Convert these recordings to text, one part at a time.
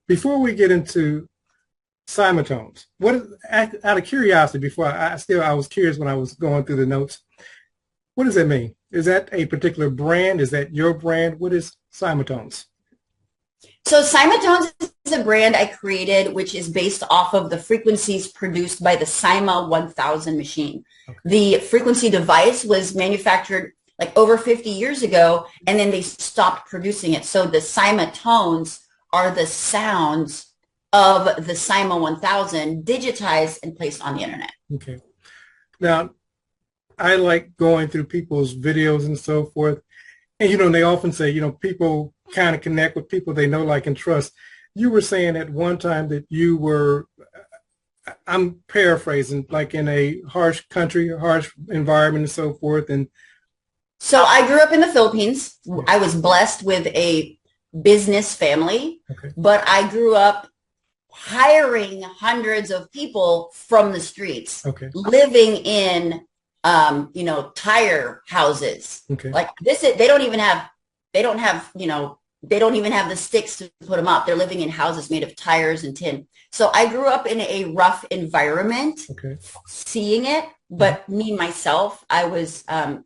before we get into CymaTones, what is, out of curiosity, before I was curious when I was going through the notes, what does that mean? Is that a particular brand? Is that your brand? What is CymaTones? So CymaTones is a brand I created, which is based off of the frequencies produced by the Cyma 1000 machine. Okay. The frequency device was manufactured like over 50 years ago, and then they stopped producing it. So the CymaTones are the sounds of the Cyma 1000 digitized and placed on the internet. Okay. Now, I like going through people's videos and so forth. And, they often say, people kind of connect with people they know, like, and trust. You were saying at one time that you were, I'm paraphrasing, like in a harsh country, harsh environment and so forth. And so I grew up in the Philippines. I was blessed with a business family, okay, but I grew up hiring hundreds of people from the streets, okay, living in tire houses. Okay. Like this, they don't even have the sticks to put them up. They're living in houses made of tires and tin. So I grew up in a rough environment, okay, seeing it, but me, myself, I was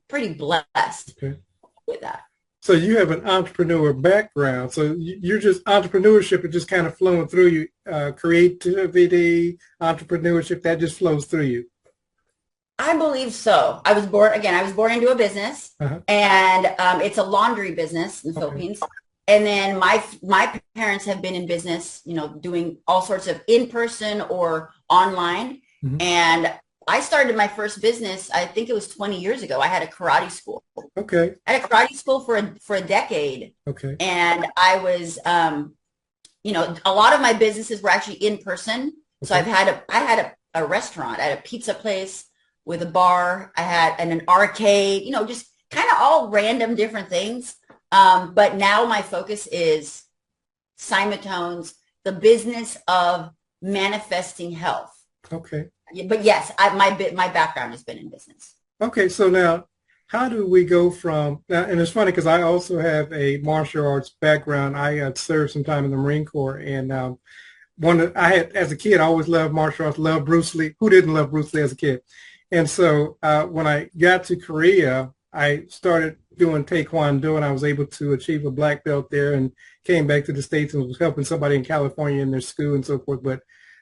pretty blessed, okay, with that. So you have an entrepreneur background. So you're just, entrepreneurship is just kind of flowing through you, creativity, entrepreneurship, that just flows through you. I believe so. I was born into a business, and it's a laundry business in the Philippines. And then my parents have been in business, doing all sorts of in-person or online. Mm-hmm. And I started my first business, I think it was 20 years ago. I had a karate school. Okay. I had a karate school for a decade. Okay. And I was, a lot of my businesses were actually in person. Okay. So I had a restaurant, I had a pizza place with a bar. I had an arcade, just kind of all random different things. But now my focus is CymaTones, the business of manifesting health. Okay. But yes, my background has been in business. Okay, so now how do we go from, and it's funny because I also have a martial arts background. I served some time in the Marine Corps, and I had, as a kid, I always loved martial arts, loved Bruce Lee. Who didn't love Bruce Lee as a kid? And so when I got to Korea, I started doing Taekwondo, and I was able to achieve a black belt there, and came back to the States and was helping somebody in California in their school and so forth. But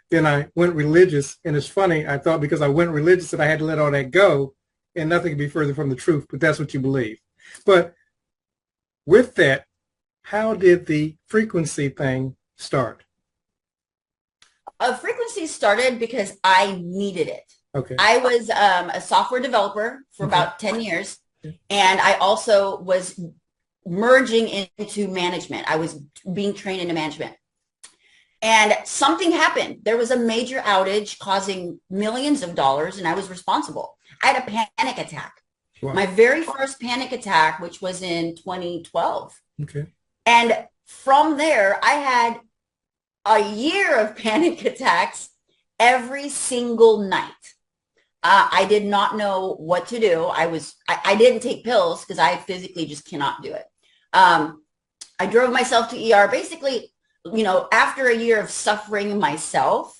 then I went religious, and it's funny, I thought because I went religious that I had to let all that go, and nothing could be further from the truth, but that's what you believe. But with that, how did the frequency thing start? Frequency started because I needed it. Okay. I was a software developer for about 10 years, and I also was merging into management. I was being trained into management. And something happened. There was a major outage causing millions of dollars, and I was responsible. I had a panic attack. Wow. My very first panic attack, which was in 2012. Okay. And from there, I had a year of panic attacks every single night. I did not know what to do. I didn't take pills because I physically just cannot do it. I drove myself to ER. Basically, after a year of suffering myself,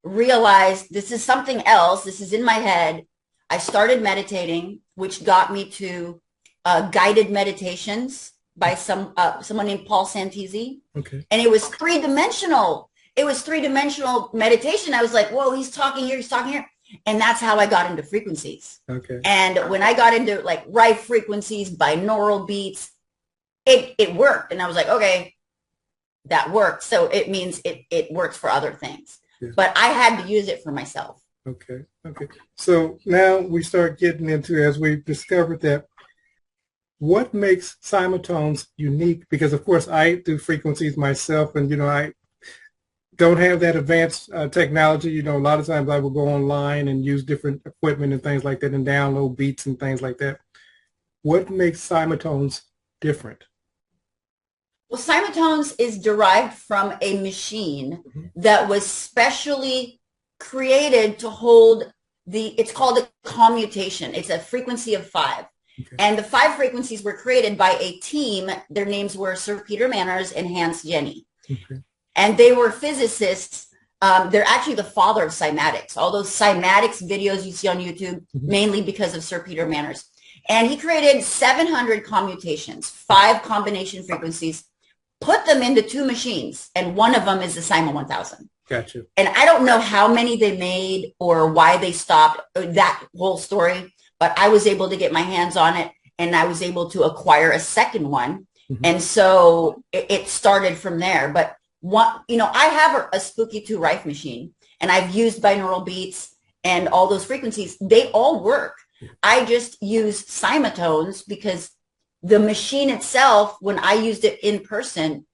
realized this is something else. This is in my head. I started meditating, which got me to guided meditations by someone named Paul Santisi. Okay. And it was three-dimensional. It was three-dimensional meditation. I was like, whoa, he's talking here, he's talking here. And that's how I got into frequencies. Okay. And when I got into like right frequencies, binaural beats, it worked. And I was like, okay, that worked. So it means it works for other things. Yeah. But I had to use it for myself. Okay. Okay. So now we start getting into, as we've discovered that, what makes CymaTones unique? Because, of course, I do frequencies myself, and, I don't have that advanced technology. A lot of times I will go online and use different equipment and things like that and download beats and things like that. What makes CymaTones different? Well, CymaTones is derived from a machine that was specially created to hold it's called a commutation. It's a frequency of 5. Okay. And the 5 frequencies were created by a team. Their names were Sir Peter Manners and Hans Jenny. Okay. And they were physicists. They're actually the father of cymatics. All those cymatics videos you see on YouTube, mainly because of Sir Peter Manners. And he created 700 commutations, 5 combination frequencies, put them into 2 machines, and one of them is the Cyma 1000. Gotcha. And I don't know how many they made or why they stopped, that whole story, but I was able to get my hands on it, and I was able to acquire a second one. And so it started from there. But I have a Spooky 2 Rife machine, and I've used binaural beats and all those frequencies. They all work. I just use CymaTones because the machine itself, when I used it in person,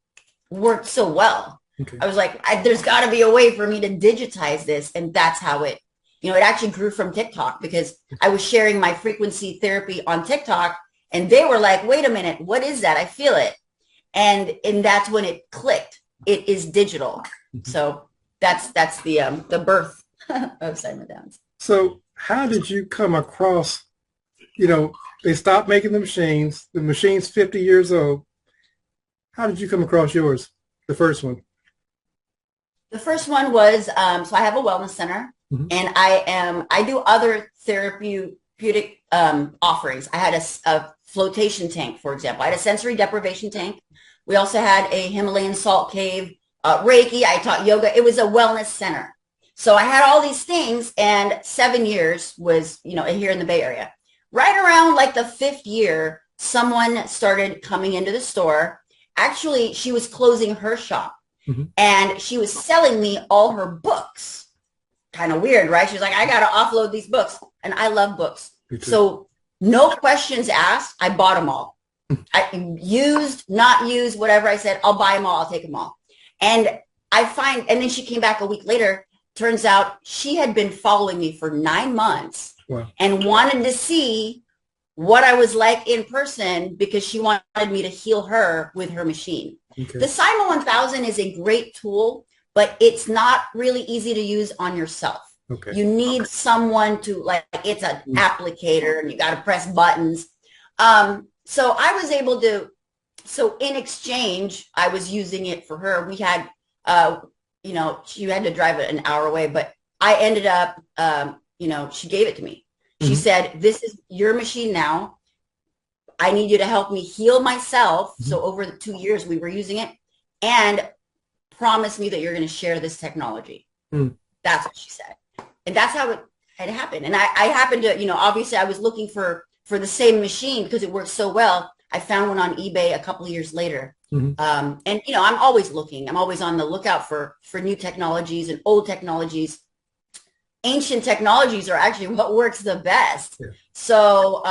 worked so well. Okay. I was like, there's got to be a way for me to digitize this. And that's how it actually grew from TikTok, because I was sharing my frequency therapy on TikTok, and they were like, wait a minute, what is that? I feel it. And that's when it clicked. It is digital. So that's the birth of CymaTones. So how did you come across, they stopped making the machines. The machine's 50 years old. How did you come across yours, the first one? The first one was, so I have a wellness center, and I do other therapeutic offerings. I had a flotation tank, for example. I had a sensory deprivation tank. We also had a Himalayan salt cave, Reiki. I taught yoga. It was a wellness center. So I had all these things, and 7 years was, here in the Bay Area. Right around like the 5th year, someone started coming into the store. Actually, she was closing her shop, and she was selling me all her books. Kind of weird, right? She's like, I got to offload these books, and I love books. So no questions asked. I bought them all. I used, not used, whatever. I said, I'll buy them all. I'll take them all. And and then she came back a week later. Turns out she had been following me for 9 months. Wow. And wanted to see what I was like in person, because she wanted me to heal her with her machine. Okay. The Cyma 1000 is a great tool, but it's not really easy to use on yourself. Okay. You need someone to, it's an applicator, and you got to press buttons. So I was able to, in exchange, I was using it for her. We had, she had to drive it an hour away, but I ended up, she gave it to me. She said, this is your machine now. I need you to help me heal myself. So over the 2 years we were using it, and promise me that you're going to share this technology. That's what she said. And that's how it had happened. And I happened to, obviously I was looking for the same machine because it worked so well. I found one on eBay a couple of years later. And, I'm always looking. I'm always on the lookout for new technologies and old technologies. Ancient technologies are actually what works the best. Yeah. So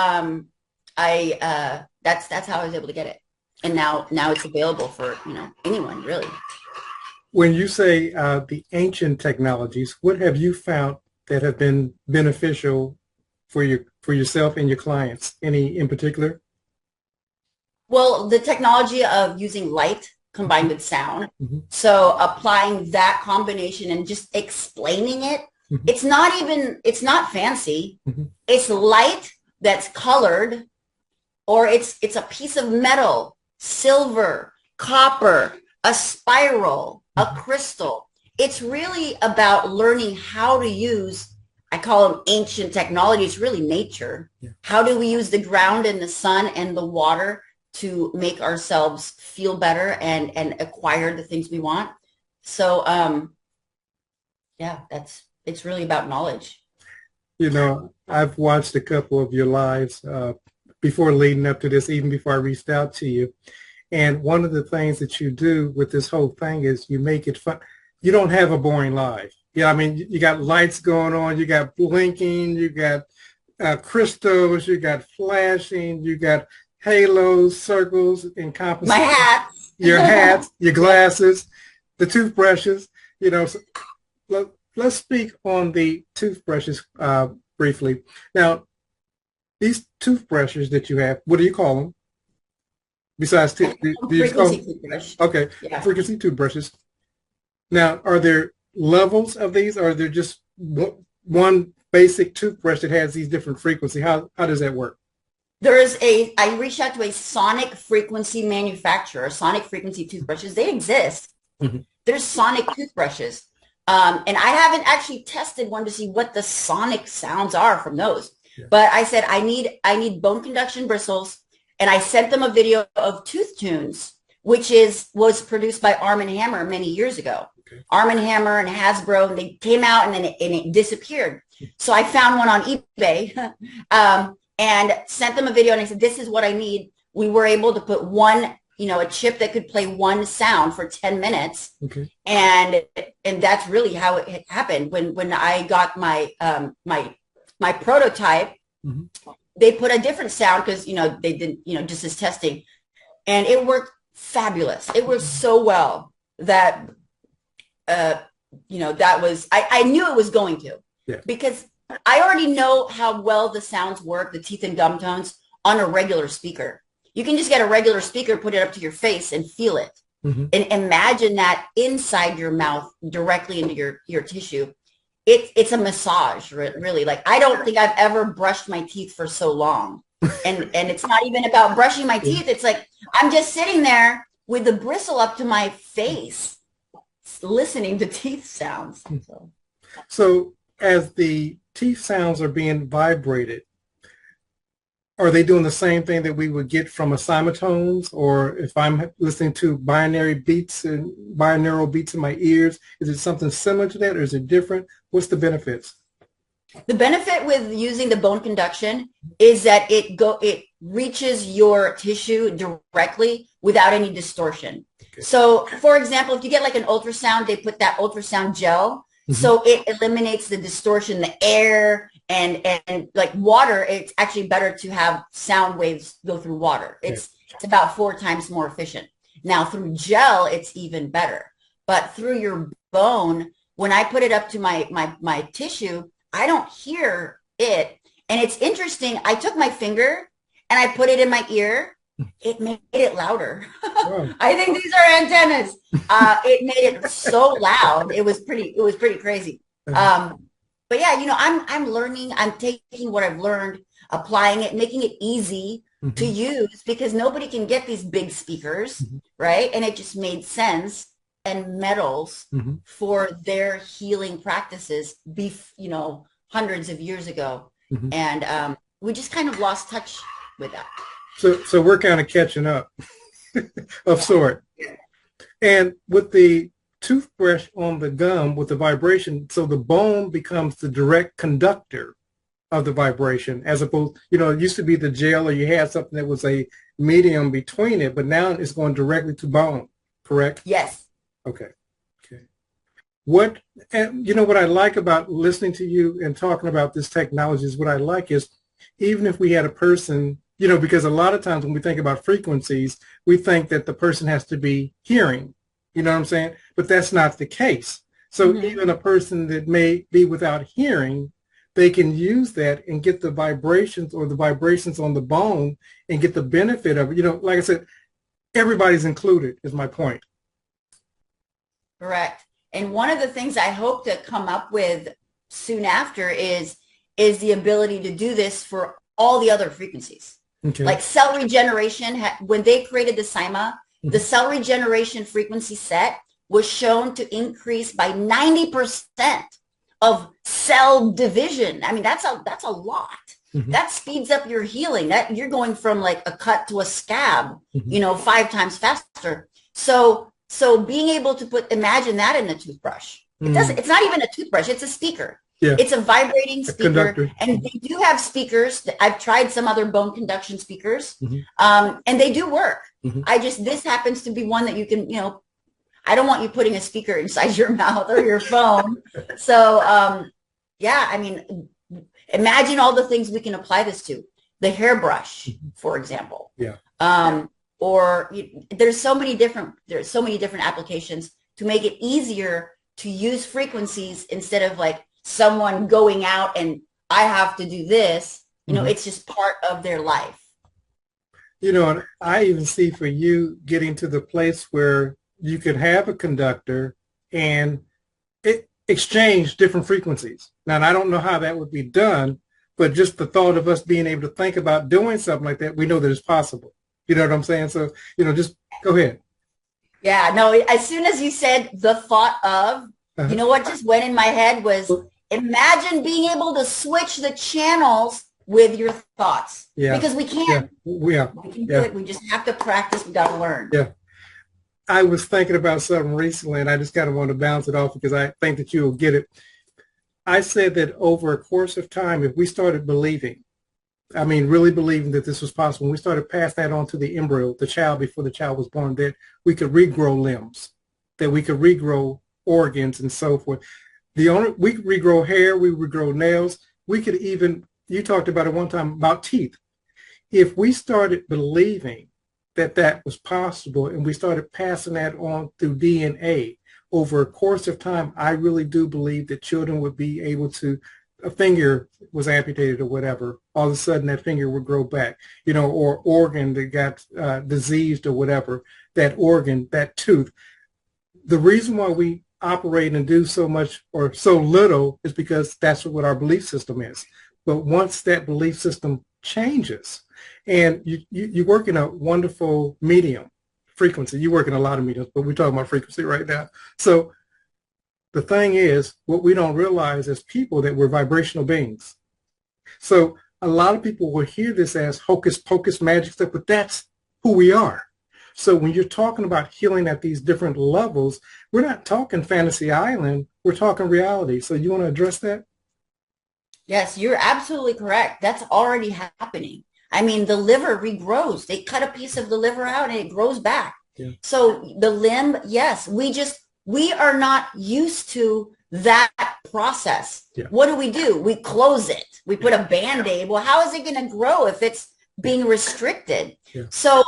that's how I was able to get it. And now it's available for, anyone really. When you say the ancient technologies, what have you found that have been beneficial for yourself and your clients? Any in particular? Well, the technology of using light combined with sound. So applying that combination and just explaining it. It's not fancy. It's light that's colored, or it's a piece of metal, silver, copper, a spiral, a crystal. It's really about learning how to use, I call them ancient technology. It's really nature. Yeah. How do we use the ground and the sun and the water to make ourselves feel better and acquire the things we want? So, it's really about knowledge. I've watched a couple of your lives before leading up to this, even before I reached out to you. And one of the things that you do with this whole thing is you make it fun. You don't have a boring life. You got lights going on, you got blinking, you got crystals, you got flashing, you got halos, circles, encompassing. My hats. Your hats, your glasses, the toothbrushes. So let's speak on the toothbrushes briefly. Now, these toothbrushes that you have, what do you call them? Besides, frequency toothbrush. Okay, yeah. Frequency toothbrushes. Now, are there levels of these, or are there just one basic toothbrush that has these different frequencies? How does that work? I reached out to a sonic frequency manufacturer, sonic frequency toothbrushes. They exist. there's sonic toothbrushes. And I haven't actually tested one to see what the sonic sounds are from those. Yeah. But I said, I need bone conduction bristles. And I sent them a video of Tooth Tunes, which was produced by Arm & Hammer many years ago. Okay. Arm & Hammer and Hasbro, and they came out and then it disappeared. So I found one on eBay and sent them a video, and I said, this is what I need. We were able to put one, a chip that could play one sound for 10 minutes. Okay. And that's really how it happened. When I got my my prototype, mm-hmm. they put a different sound because, they didn't, just as testing, and it worked fabulous. It worked so well that, that was, I knew it was going to. Yeah. Because I already know how well the sounds work, the teeth and gum tones, on a regular speaker. You can just get a regular speaker, put it up to your face and feel it. Mm-hmm. And imagine that inside your mouth, directly into your tissue. It's a massage, really. Like, I don't think I've ever brushed my teeth for so long. And it's not even about brushing my teeth. It's like I'm just sitting there with the bristle up to my face, listening to teeth sounds. So as the teeth sounds are being vibrated, are they doing the same thing that we would get from a CymaTones? Or if I'm listening to binaural beats in my ears, is it something similar to that, or is it different? What's the benefits? The benefit with using the bone conduction is that it reaches your tissue directly without any distortion. Okay. So, for example, if you get like an ultrasound, they put that ultrasound gel. Mm-hmm. So it eliminates the distortion, the air, and like water. It's actually better to have sound waves go through water. It's about 4 times more efficient. Now through gel, it's even better. But through your bone, when I put it up to my tissue, I don't hear it. And it's interesting. I took my finger and I put it in my ear. It made it louder. Wow. I think these are antennas. It made it so loud. It was pretty crazy. But yeah, I'm learning. I'm taking what I've learned, applying it, making it easy mm-hmm. to use, because nobody can get these big speakers, mm-hmm. right? And it just made sense. And metals mm-hmm. for their healing practices, hundreds of years ago. Mm-hmm. And we just kind of lost touch with that. So we're kind of catching up of sort. And with the toothbrush on the gum, with the vibration, so the bone becomes the direct conductor of the vibration, as opposed, it used to be the gel, or you had something that was a medium between it, but now it's going directly to bone, correct? Yes. Okay. What I like about listening to you and talking about this technology is, what I like is, even if we had a person, because a lot of times when we think about frequencies, we think that the person has to be hearing, you know what I'm saying? But that's not the case. So mm-hmm. even a person that may be without hearing, they can use that and get the vibrations on the bone and get the benefit of it. Like I said, everybody's included is my point. Correct. And one of the things I hope to come up with soon after is the ability to do this for all the other frequencies. Okay. Like cell regeneration, when they created the Cyma, mm-hmm. the cell regeneration frequency set was shown to increase by 90% of cell division. I mean, that's a lot. Mm-hmm. That speeds up your healing. That you're going from like a cut to a scab, mm-hmm. 5 times faster. So being able to imagine that in a toothbrush. It's not even a toothbrush, it's a speaker. Yeah. It's a vibrating speaker. And they do have speakers. I've tried some other bone conduction speakers, mm-hmm. And they do work. Mm-hmm. This happens to be one that you can, I don't want you putting a speaker inside your mouth or your phone. So, imagine all the things we can apply this to. The hairbrush, mm-hmm. for example. Yeah. Or there's so many different applications to make it easier to use frequencies instead of like someone going out and I have to do this. Mm-hmm. It's just part of their life. And I even see for you getting to the place where you could have a conductor and exchange different frequencies. Now, and I don't know how that would be done, but just the thought of us being able to think about doing something like that, we know that it's possible. You know what I'm saying? So, just go ahead. Yeah, no, as soon as you said the thought of, you know what just went in my head was imagine being able to switch the channels with your thoughts. Yeah. Because we can. Yeah. We can do it. We just have to practice. We got to learn. Yeah. I was thinking about something recently, and I just kind of want to bounce it off because I think that you'll get it. I said that over a course of time, if we started believing, I mean, really believing that this was possible, when we started pass that on to the embryo, the child before the child was born, that we could regrow limbs, that we could regrow organs and so forth. We could regrow hair, we would regrow nails. We could even, you talked about it one time about teeth. If we started believing that that was possible and we started passing that on through DNA over a course of time, I really do believe that children would be able to, a finger was amputated or whatever, all of a sudden that finger would grow back, you know, or organ that got diseased or whatever, that organ, that tooth. The reason why we operate and do so much or so little is because that's what our belief system is. But once that belief system changes, and you work in a wonderful medium, frequency. You work in a lot of mediums, but we're talking about frequency right now. So the thing is, what we don't realize as people that we're vibrational beings. So a lot of people will hear this as hocus pocus magic stuff, but that's who we are. So when you're talking about healing at these different levels, we're not talking fantasy island, we're talking reality. So you want to address that? Yes, you're absolutely correct. That's already happening. I mean, the liver regrows. They cut a piece of the liver out and it grows back. Yeah. So the limb, yes, we are not used to that process. Yeah. What do? We close it. We put a Band-Aid. Well, how is it going to grow if it's being restricted? Yeah. So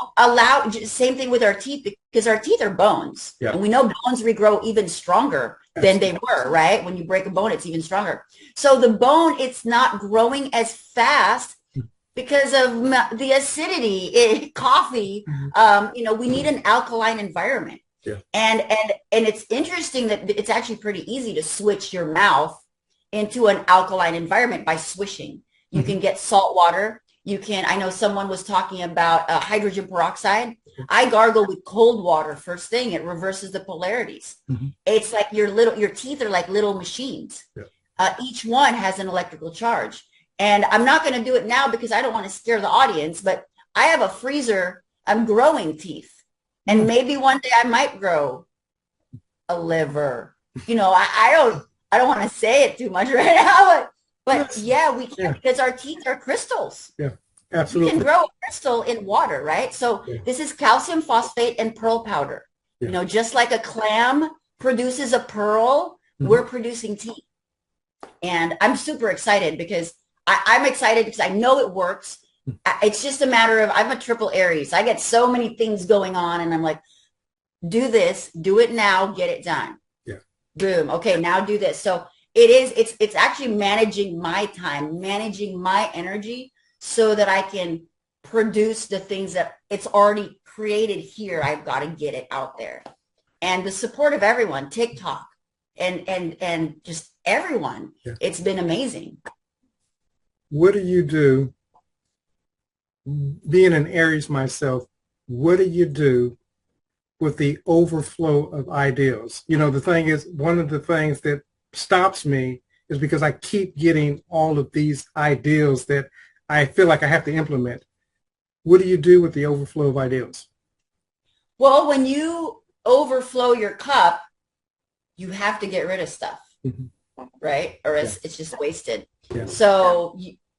same thing with our teeth, because our teeth are bones. Yeah. And we know bones regrow even stronger than they were, right? When you break a bone, it's even stronger. So the bone, it's not growing as fast because of the acidity, coffee. You know, we need an alkaline environment. Yeah. And it's interesting that it's actually pretty easy to switch your mouth into an alkaline environment by swishing. You can get salt water. You can, I know someone was talking about hydrogen peroxide. I gargle with cold water first thing. It reverses the polarities. It's like your teeth are like little machines. Yeah. Each one has an electrical charge. And I'm not going to do it now because I don't want to scare the audience, but I have a freezer. I'm growing teeth. And maybe one day I might grow a liver. You know, I don't want to say it too much right now, but yeah, we can because our teeth are crystals. Yeah, absolutely. You can grow a crystal in water, right? So this is calcium phosphate and pearl powder. Yeah. You know, just like a clam produces a pearl, we're producing teeth. And I'm super excited because I'm excited because I know it works. It's just a matter of, I'm a triple Aries. I get so many things going on and I'm like, do this, do it now, get it done. Yeah. Boom. Okay. Now do this. So it's actually managing my time, managing my energy so that I can produce the things that it's already created here. I've got to get it out there. And the support of everyone, TikTok and just everyone, it's been amazing. What do you do? Being an Aries myself, what do you do with the overflow of ideas? You know, the thing is, one of the things that stops me is because I keep getting all of these ideas that I feel like I have to implement. What do you do with the overflow of ideas? Well, when you overflow your cup, you have to get rid of stuff, right? Or it's just wasted. Yeah. So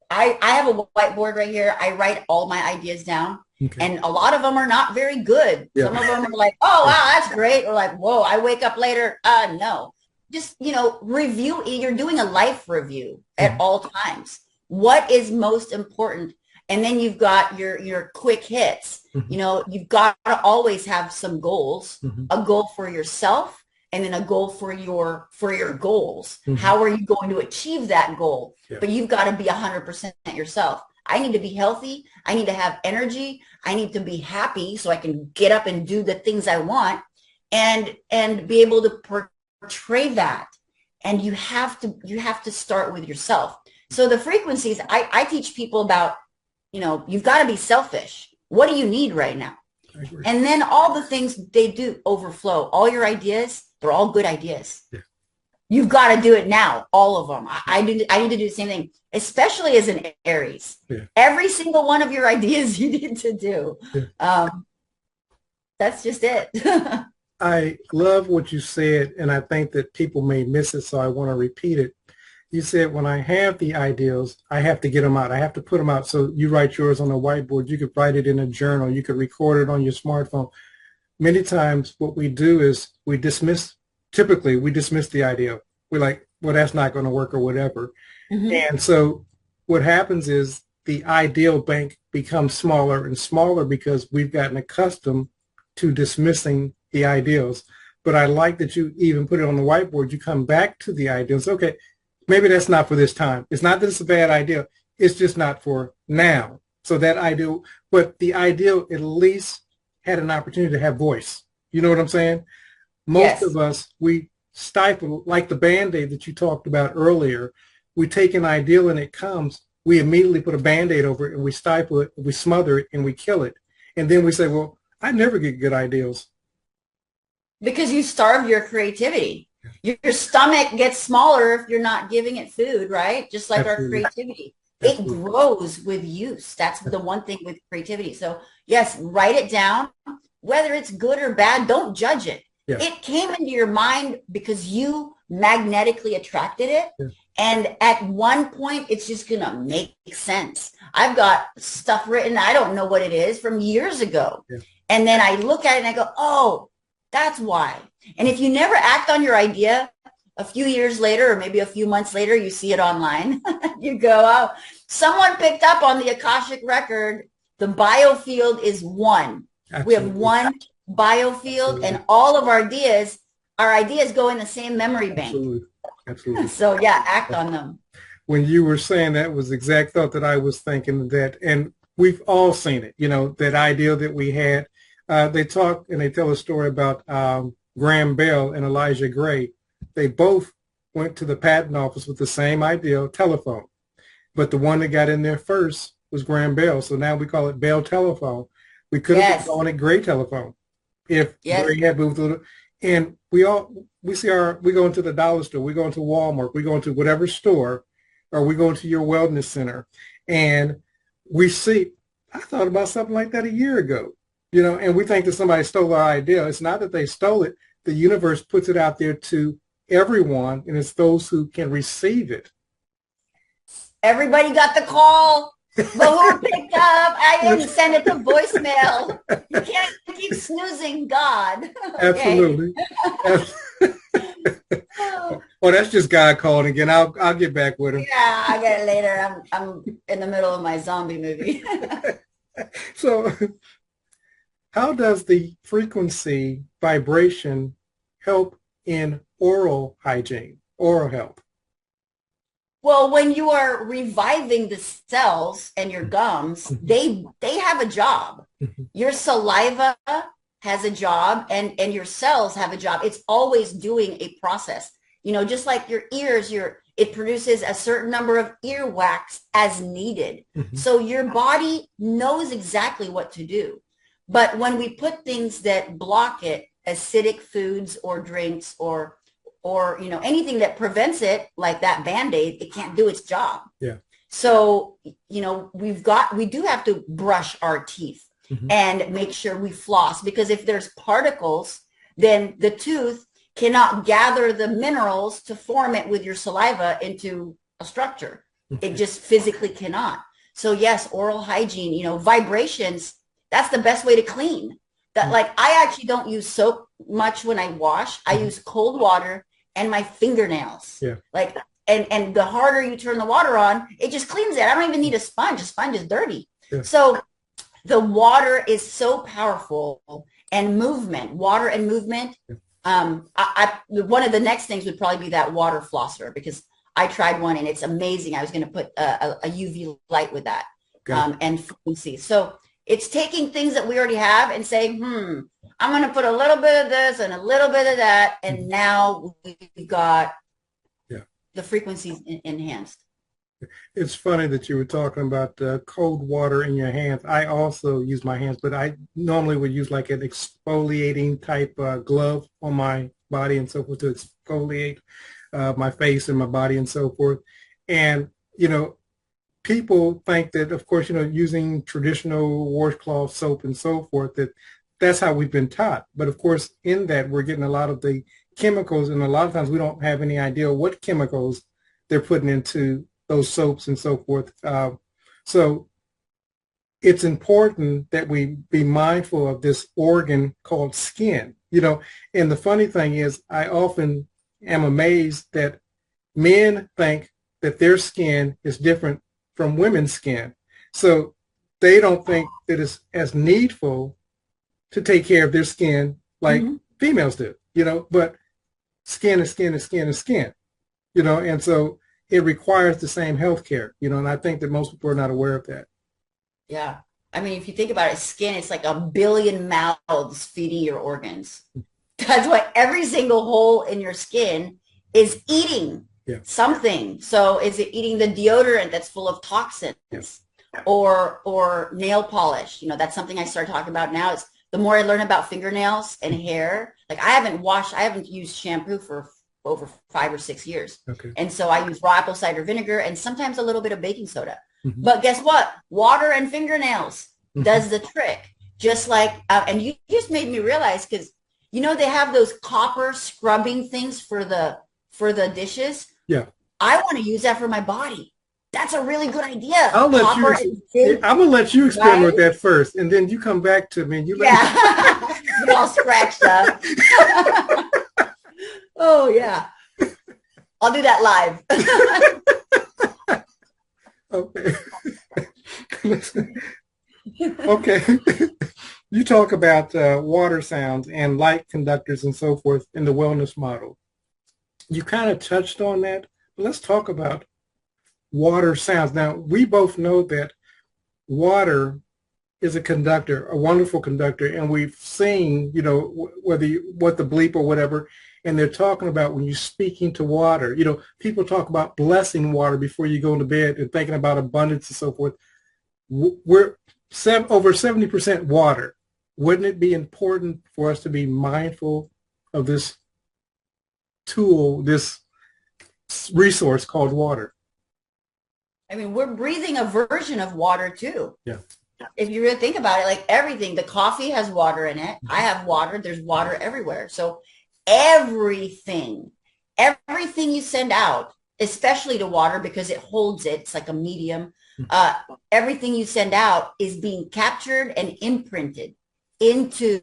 I have a whiteboard right here. I write all my ideas down. Okay. And a lot of them are not very good. Yeah. Some of them are like, oh, wow, that's great. Or like, whoa, I wake up later. No. Just, you know, review. You're doing a life review at all times. What is most important? And then you've got your quick hits. You know, you've got to always have some goals, a goal for yourself and then a goal for your goals. How are you going to achieve that goal? Yeah. But you've got to be 100% yourself. I need to be healthy. I need to have energy. I need to be happy so I can get up and do the things I want and be able to portray that. And you have to start with yourself. So the frequencies, I teach people about, you know, you've got to be selfish. What do you need right now? I agree. And then all the things they do overflow. All your ideas, they're all good ideas. Yeah. You've got to do it now, all of them. I need to do the same thing, especially as an Aries. Yeah. Every single one of your ideas you need to do. Yeah. That's just it. I love what you said, and I think that people may miss it, so I want to repeat it. You said, when I have the ideals, I have to get them out. I have to put them out. So you write yours on a whiteboard. You could write it in a journal. You could record it on your smartphone. Many times what we do is typically we dismiss the idea. We're like, well, that's not going to work or whatever. Mm-hmm. And so what happens is the ideal bank becomes smaller and smaller because we've gotten accustomed to dismissing the ideals. But I like that you even put it on the whiteboard. You come back to the ideals. Okay, maybe that's not for this time. It's not that it's a bad idea. It's just not for now. So that ideal, but the ideal at least had an opportunity to have voice. You know what I'm saying? Most of us, we stifle, like the Band-Aid that you talked about earlier. We take an ideal and it comes, we immediately put a Band-Aid over it and we stifle it, we smother it and we kill it. And then we say, well, I never get good ideals. Because you starve your creativity. Your stomach gets smaller if you're not giving it food, right? Just like Absolutely. Our creativity. Absolutely. It grows with use. That's the one thing with creativity. So yes, write it down. Whether it's good or bad, don't judge it. Yeah. It came into your mind because you magnetically attracted it. Yeah. And at one point, it's just going to make sense. I've got stuff written, I don't know what it is, from years ago. Yeah. And then I look at it and I go, oh, that's why. And if you never act on your idea, a few years later, or maybe a few months later, you see it online. You go, oh, someone picked up on the Akashic record. The biofield is one. Absolutely. We have one biofield. Absolutely. And all of our ideas go in the same memory bank. Absolutely. Absolutely. So yeah, act on them. When you were saying that was the exact thought that I was thinking, that, and we've all seen it, you know, that idea that we had. They talk and they tell a story about Graham Bell and Elijah Gray. They both went to the patent office with the same idea, telephone. But the one that got in there first was Graham Bell. So now we call it Bell Telephone. We could have been calling it Gray Telephone if Gray had moved a little. And we go into the dollar store, we go into Walmart, we go into whatever store, or we go into your wellness center, and we see, I thought about something like that a year ago. You know, and we think that somebody stole our idea. It's not that they stole it. The universe puts it out there to everyone, and it's those who can receive it. Everybody got the call, but who picked up? I didn't send it to voicemail. You can't keep snoozing God. Okay? Absolutely. Well, that's just God calling again. I'll get back with him. Yeah, I'll get it later. I'm in the middle of my zombie movie. So how does the frequency vibration help in oral hygiene, oral health? Well, when you are reviving the cells and your gums, they have a job. Your saliva has a job and your cells have a job. It's always doing a process. You know, just like your ears, it produces a certain number of earwax as needed. So your body knows exactly what to do. But when we put things that block it, acidic foods or drinks or you know, anything that prevents it, like that Band-Aid, it can't do its job. Yeah. So, you know, we do have to brush our teeth and make sure we floss, because if there's particles, then the tooth cannot gather the minerals to form it with your saliva into a structure. It just physically cannot. So yes, oral hygiene, you know, vibrations, that's the best way to clean. That, like, I actually don't use soap much when I wash. I use cold water and my fingernails. Yeah. Like, and the harder you turn the water on, it just cleans it. I don't even need a sponge. A sponge is dirty. Yeah. So the water is so powerful, and movement, water and movement. One of the next things would probably be that water flosser, because I tried one and it's amazing. I was going to put a UV light with that and frequency. So it's taking things that we already have and saying, I'm going to put a little bit of this and a little bit of that. And now we've got the frequencies enhanced. It's funny that you were talking about cold water in your hands. I also use my hands, but I normally would use like an exfoliating type glove on my body and so forth to exfoliate my face and my body and so forth. And, you know, people think that, of course, you know, using traditional washcloth soap and so forth, that that's how we've been taught. But of course, in that, we're getting a lot of the chemicals, and a lot of times we don't have any idea what chemicals they're putting into those soaps and so forth. So it's important that we be mindful of this organ called skin. You know, and the funny thing is, I often am amazed that men think that their skin is different from women's skin. So they don't think that it's as needful to take care of their skin like females do, you know, but skin is skin is skin is skin, you know, and so it requires the same health care, you know, and I think that most people are not aware of that. Yeah. I mean, if you think about it, skin, it's like a billion mouths feeding your organs. That's why every single hole in your skin is eating something. So is it eating the deodorant that's full of toxins or nail polish? You know, that's something I started talking about now. Is the more I learn about fingernails and hair, like I haven't used shampoo for over 5 or 6 years. Okay. And so I use raw apple cider vinegar and sometimes a little bit of baking soda. But guess what? Water and fingernails does the trick. Just like, and you just made me realize, because, you know, they have those copper scrubbing things for the dishes. Yeah. I want to use that for my body. That's a really good idea. I'm going to let you experiment with that first, and then you come back to me and you let me. Get all scratched up. Oh, yeah. I'll do that live. Okay. Okay. You talk about water sounds and light conductors and so forth in the wellness model. You kind of touched on that, but let's talk about water sounds. Now, we both know that water is a conductor, a wonderful conductor, and we've seen, you know, what the bleep or whatever, and they're talking about when you're speaking to water. You know, people talk about blessing water before you go to bed and thinking about abundance and so forth. We're over 70% water. Wouldn't it be important for us to be mindful of this tool, this resource called water? I mean, we're breathing a version of water too. Yeah. If you really think about it, like everything, the coffee has water in it. I have water. There's water everywhere. So everything you send out, especially to water because it holds it, it's like a medium. Everything you send out is being captured and imprinted into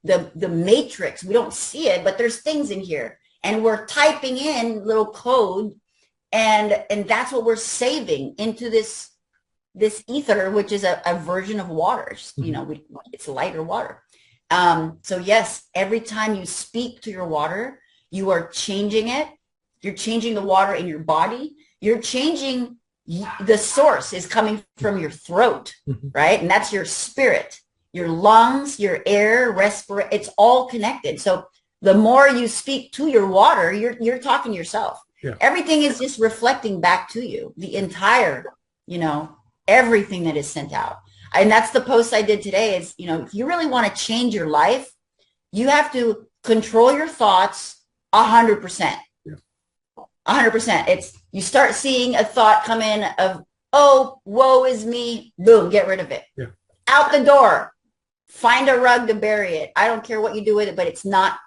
the matrix. We don't see it, but there's things in here, and we're typing in little code, and that's what we're saving into this ether, which is a version of water. You know, it's lighter water. So yes, every time you speak to your water, you are changing it. You're changing the water in your body. You're changing the source is coming from your throat, right? And that's your spirit, your lungs, your air, respirate. It's all connected. So the more you speak to your water, you're talking to yourself. Yeah. Everything is just reflecting back to you, the entire, you know, everything that is sent out. And that's the post I did today is, you know, if you really want to change your life, you have to control your thoughts 100%. 100%. It's, you start seeing a thought come in of, oh, woe is me. Boom, get rid of it. Yeah. Out the door. Find a rug to bury it. I don't care what you do with it, but it's not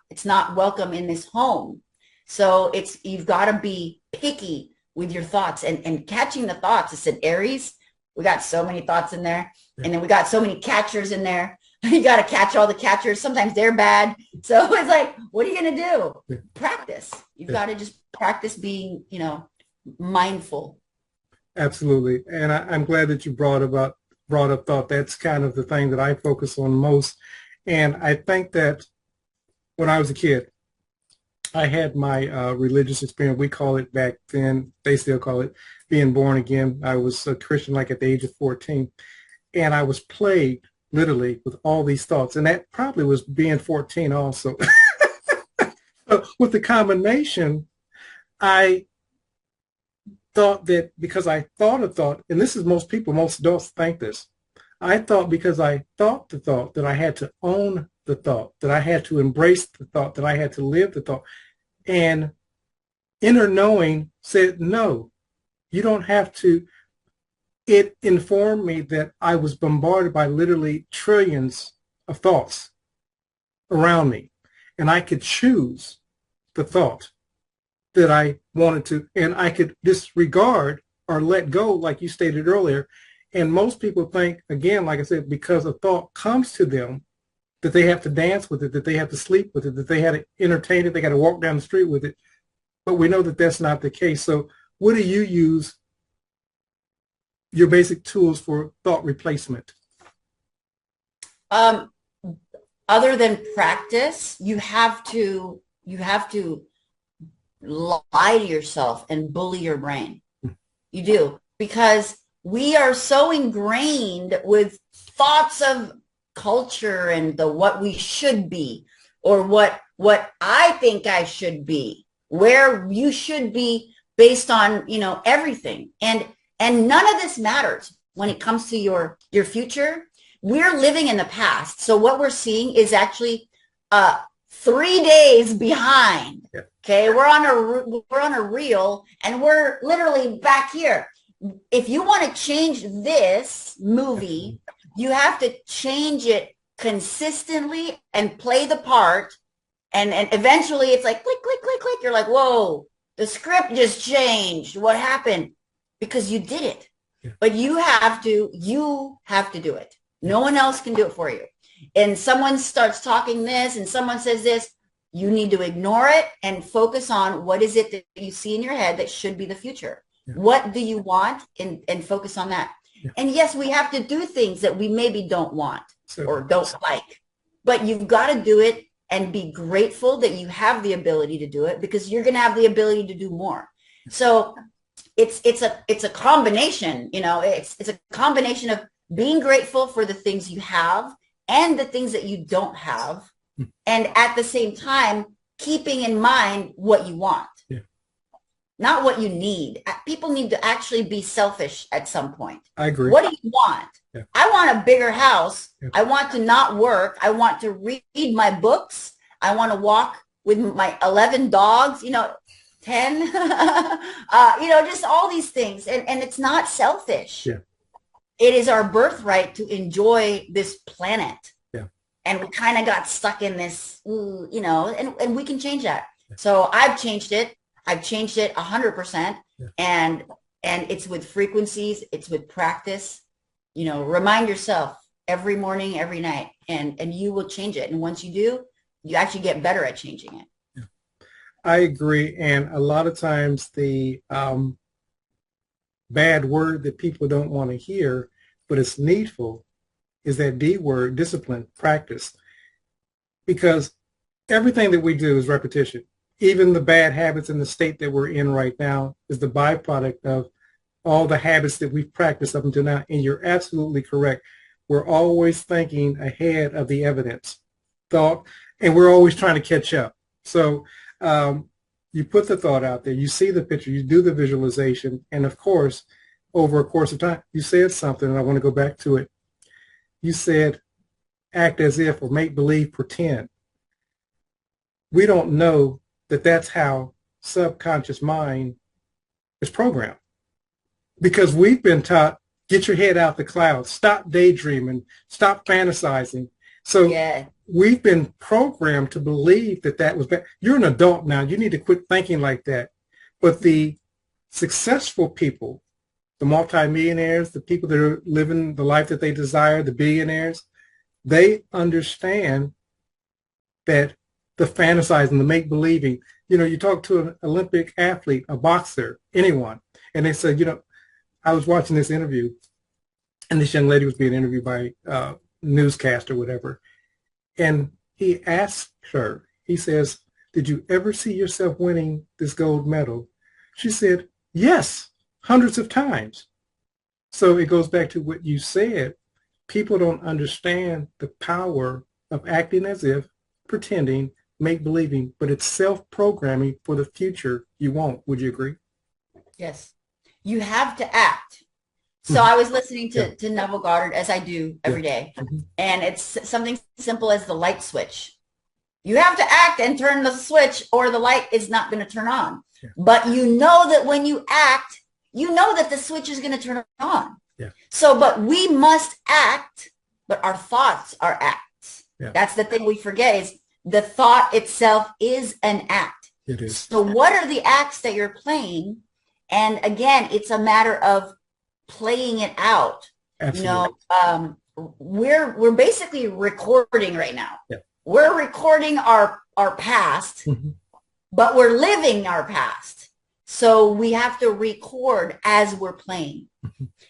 welcome in this home. So you've got to be picky with your thoughts and catching the thoughts. It's an Aries. We got so many thoughts in there. Yeah. And then we got so many catchers in there. You got to catch all the catchers. Sometimes they're bad. So it's like, what are you going to do? Yeah. Practice. You've got to just practice being, you know, mindful. Absolutely. And I'm glad that you brought up thought. That's kind of the thing that I focus on most. And I think that when I was a kid, I had my religious experience. We call it back then, they still call it being born again. I was a Christian like at the age of 14. And I was plagued literally with all these thoughts. And that probably was being 14 also. With the combination, I thought that because I thought a thought, and this is most people, most adults think this, I thought because I thought the thought that I had to own the thought, that I had to embrace the thought, that I had to live the thought. And inner knowing said, no, you don't have to. It informed me that I was bombarded by literally trillions of thoughts around me. And I could choose the thought that I wanted to, and I could disregard or let go, like you stated earlier. And most people think, again, like I said, because a thought comes to them, that they have to dance with it, that they have to sleep with it, that they had to entertain it, they got to walk down the street with it. But we know that that's not the case. So what do you use your basic tools for thought replacement? Other than practice, you have to lie to yourself and bully your brain. You do, because we are so ingrained with thoughts of culture and the what we should be, or what I think I should be, where you should be based on, everything. And none of this matters when it comes to your future. We're living in the past. So what we're seeing is actually 3 days behind. Yeah. Okay, we're on a reel, and we're literally back here. If you want to change this movie, you have to change it consistently and play the part. And eventually it's like click, click, click, click. You're like, whoa, the script just changed. What happened? Because you did it. Yeah. But you have to do it. No one else can do it for you. And someone starts talking this and someone says this, you need to ignore it and focus on what is it that you see in your head that should be the future. Yeah. What do you want? And focus on that. Yeah. And yes, we have to do things that we maybe don't want or don't like, but you've got to do it and be grateful that you have the ability to do it, because you're going to have the ability to do more. So it's a combination, it's a combination of being grateful for the things you have and the things that you don't have. And at the same time, keeping in mind what you want, not what you need. People need to actually be selfish at some point. I agree. What do you want? Yeah. I want a bigger house. Yeah. I want to not work. I want to read my books. I want to walk with my 11 dogs, 10, just all these things. And it's not selfish. Yeah. It is our birthright to enjoy this planet. Yeah. And we kind of got stuck in this, and we can change that. Yeah. So I've changed it 100%. Yeah. And it's with frequencies, it's with practice. Remind yourself every morning, every night, and you will change it. And once you do, you actually get better at changing it. Yeah. I agree. And a lot of times the bad word that people don't want to hear, but it's needful, is that D word, discipline, practice. Because everything that we do is repetition. Even the bad habits in the state that we're in right now is the byproduct of all the habits that we've practiced up until now. And you're absolutely correct. We're always thinking ahead of the evidence, thought, and we're always trying to catch up. So you put the thought out there, you see the picture, you do the visualization, and of course, over a course of time, you said something, and I want to go back to it. You said, act as if, or make believe, pretend. We don't know that that's how subconscious mind is programmed, because we've been taught, get your head out the clouds, stop daydreaming, stop fantasizing. So we've been programmed to believe that was bad. You're an adult now. You need to quit thinking like that. But the successful people, the multimillionaires, the people that are living the life that they desire, the billionaires, they understand that the fantasizing, the make-believing. You talk to an Olympic athlete, a boxer, anyone, and they said, I was watching this interview, and this young lady was being interviewed by a newscaster or whatever, and he asked her, he says, did you ever see yourself winning this gold medal? She said, yes, hundreds of times. So it goes back to what you said. People don't understand the power of acting as if, pretending, make-believing, but it's self-programming for the future you want. Would you agree? Yes. you have to act. So I was listening to Neville Goddard, as I do every day, and it's something simple as the light switch. You have to act and turn the switch, or the light is not going to turn on. But you know that when you act, you know that the switch is going to turn on. So, but we must act, but our thoughts are acts. That's the thing we forget, is the thought itself is an act. It is. So what are the acts that you're playing? And again, it's a matter of playing it out. Absolutely. You know, we're basically recording right now. We're recording our past, but we're living our past. So we have to record as we're playing.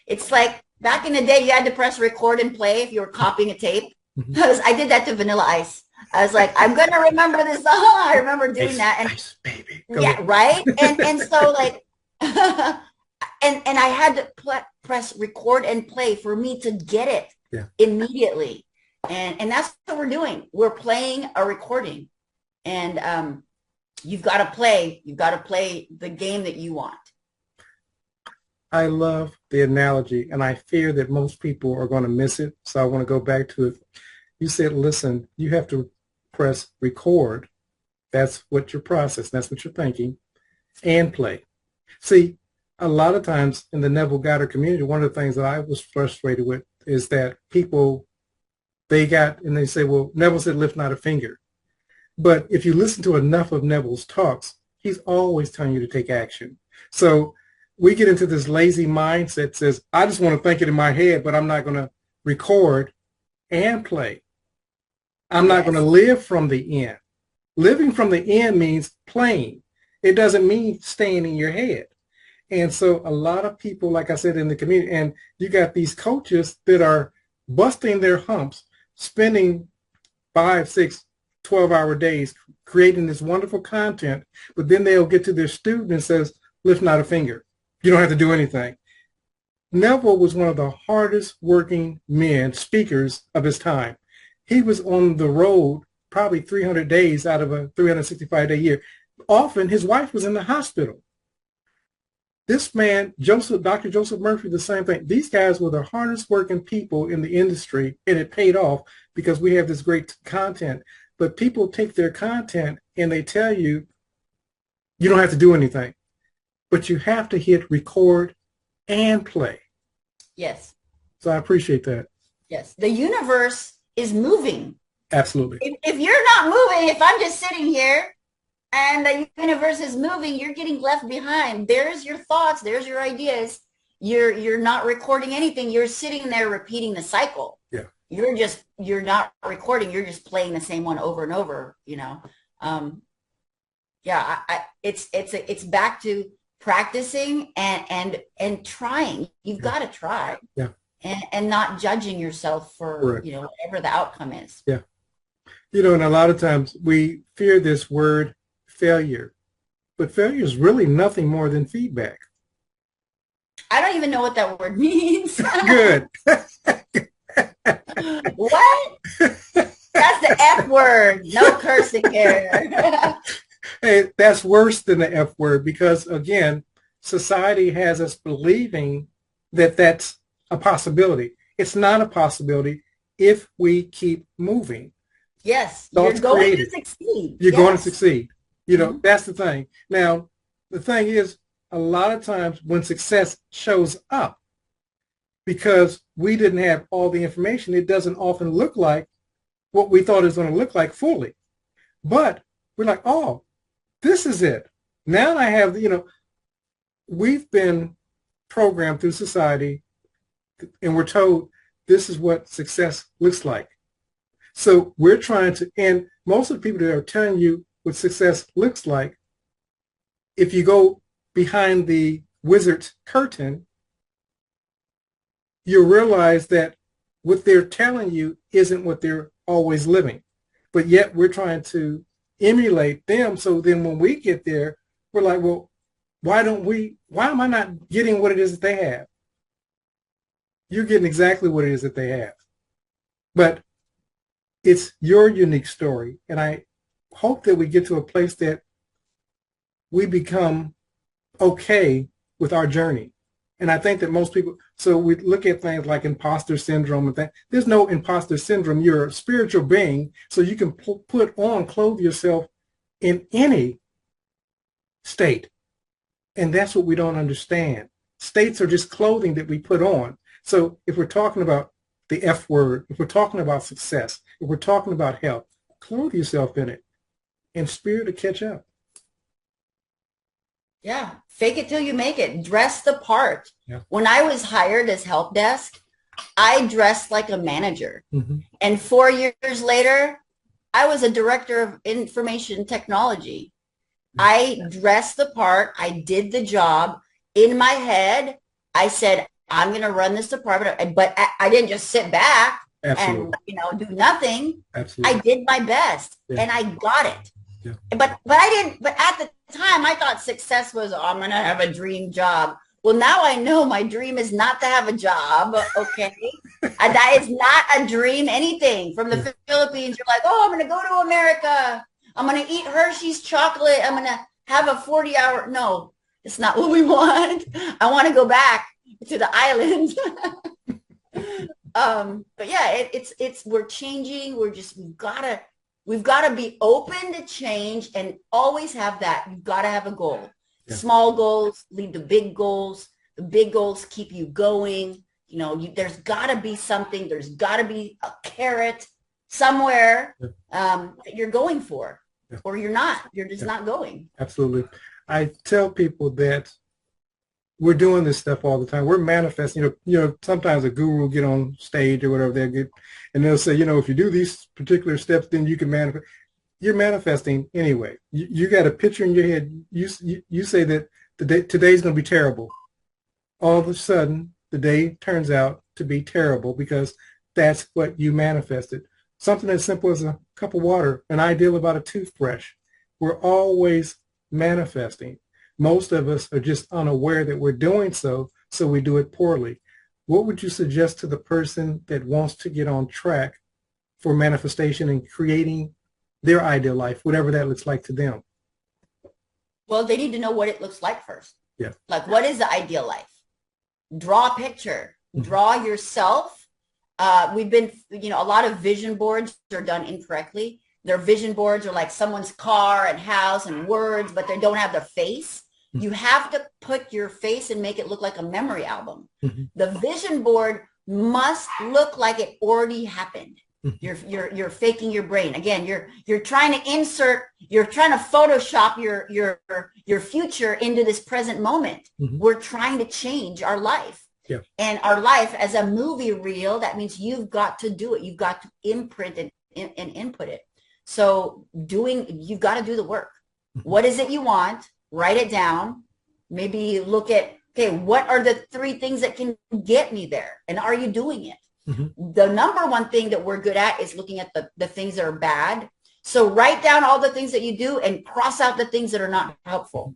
It's like back in the day, you had to press record and play if you were copying a tape. I did that to Vanilla Ice. I was like, I'm going to remember this song. I remember doing that. And Ice, baby. Right. And so like, and I had to press record and play for me to get it immediately. And that's what we're doing. We're playing a recording, and you've got to play the game that you want. I love the analogy, and I fear that most people are going to miss it. So I want to go back to it. You said, listen, you have to press record. That's what your process, that's what you're thinking, and play. See, a lot of times in the Neville Goddard community, one of the things that I was frustrated with is that people, they say, well, Neville said, lift not a finger. But if you listen to enough of Neville's talks, he's always telling you to take action. So we get into this lazy mindset that says, I just want to think it in my head, but I'm not going to record and play. I'm not going to live from the end. Living from the end means playing. It doesn't mean staying in your head. And so a lot of people, like I said, in the community, and you got these coaches that are busting their humps, spending 5, 6, 12-hour days creating this wonderful content, but then they'll get to their student and says, lift not a finger. You don't have to do anything. Neville was one of the hardest working men, speakers of his time. He was on the road probably 300 days out of a 365-day year. Often his wife was in the hospital. This man, Dr. Joseph Murphy, the same thing. These guys were the hardest working people in the industry, and it paid off because we have this great content. But people take their content and they tell you, you don't have to do anything, but you have to hit record and play. Yes. So I appreciate that. Yes. The universe is moving. Absolutely. If you're not moving, if I'm just sitting here and the universe is moving, you're getting left behind. There's your thoughts. There's your ideas. You're not recording anything. You're sitting there repeating the cycle. Yeah. You're not recording. You're just playing the same one over and over, you know? It's back to practicing and trying. You've got to try. Yeah. And not judging yourself for, you know, whatever the outcome is. Yeah. You know, and a lot of times we fear this word failure, but failure is really nothing more than feedback. I don't even know what that word means. Good. What? That's the F word. No cursing here. Hey, that's worse than the F word because, again, society has us believing that that's a possibility. It's not a possibility if we keep moving. Yes, you're going to succeed. You're going to succeed. You know, that's the thing. Now, the thing is, a lot of times when success shows up, because we didn't have all the information, it doesn't often look like what we thought it was going to look like fully. But we're like, oh, this is it. Now I have, you know, we've been programmed through society and we're told this is what success looks like. So we're trying to, and most of the people that are telling you what success looks like, if you go behind the wizard's curtain, you realize that what they're telling you isn't what they're always living. But yet we're trying to emulate them. So then when we get there, we're like, well, why am I not getting what it is that they have? You're getting exactly what it is that they have. But it's your unique story. And I hope that we get to a place that we become okay with our journey. And I think that most people, so we look at things like imposter syndrome and that. There's no imposter syndrome. You're a spiritual being, so you can clothe yourself in any state. And that's what we don't understand. States are just clothing that we put on. So if we're talking about the F word, if we're talking about success, if we're talking about health, clothe yourself in it and spirit to catch up. Yeah. Fake it till you make it. Dress the part. Yeah. When I was hired as help desk, I dressed like a manager. Mm-hmm. And 4 years later, I was a director of information technology. I dressed the part. I did the job. In my head, I said, I'm going to run this department. But I didn't just sit back Absolutely. and do nothing. Absolutely. I did my best and I got it. Yeah. But I didn't. But at the time, I thought success was, I'm going to have a dream job. Well, now I know my dream is not to have a job. Okay. And that is not a dream anything. From the Philippines, you're like, oh, I'm going to go to America. I'm going to eat Hershey's chocolate. I'm going to have a 40-hour. No, it's not what we want. I want to go back to the island. But yeah, we're changing. We've got to be open to change and always have that. You've got to have a goal. Yeah. Small goals lead to big goals. The big goals keep you going. There's got to be something. There's got to be a carrot somewhere that you're going for, or you're not. You're just not going. Absolutely. I tell people that we're doing this stuff all the time. We're manifesting. Sometimes a guru will get on stage or whatever and they'll say, if you do these particular steps, then you can manifest. You're manifesting anyway. You got a picture in your head. You say that today's going to be terrible. All of a sudden, the day turns out to be terrible because that's what you manifested. Something as simple as a cup of water, an ideal about a toothbrush. We're always manifesting. Most of us are just unaware that we're doing so we do it poorly. What would you suggest to the person that wants to get on track for manifestation and creating their ideal life, whatever that looks like to them? Well, they need to know what it looks like first. Yeah. Like, what is the ideal life? Draw a picture. Draw yourself. We've been, a lot of vision boards are done incorrectly. Their vision boards are like someone's car and house and words, but they don't have their face. You have to put your face and make it look like a memory album. The vision board must look like it already happened. You're faking your brain. Again, you're trying to you're trying to Photoshop your future into this present moment. We're trying to change our life. Yeah. And our life as a movie reel, that means you've got to do it. You've got to imprint it and input it. So you've got to do the work. What is it you want? Write it down. Maybe look at, okay, what are the 3 things that can get me there? And are you doing it? The number one thing that we're good at is looking at the things that are bad. So write down all the things that you do and cross out the things that are not helpful.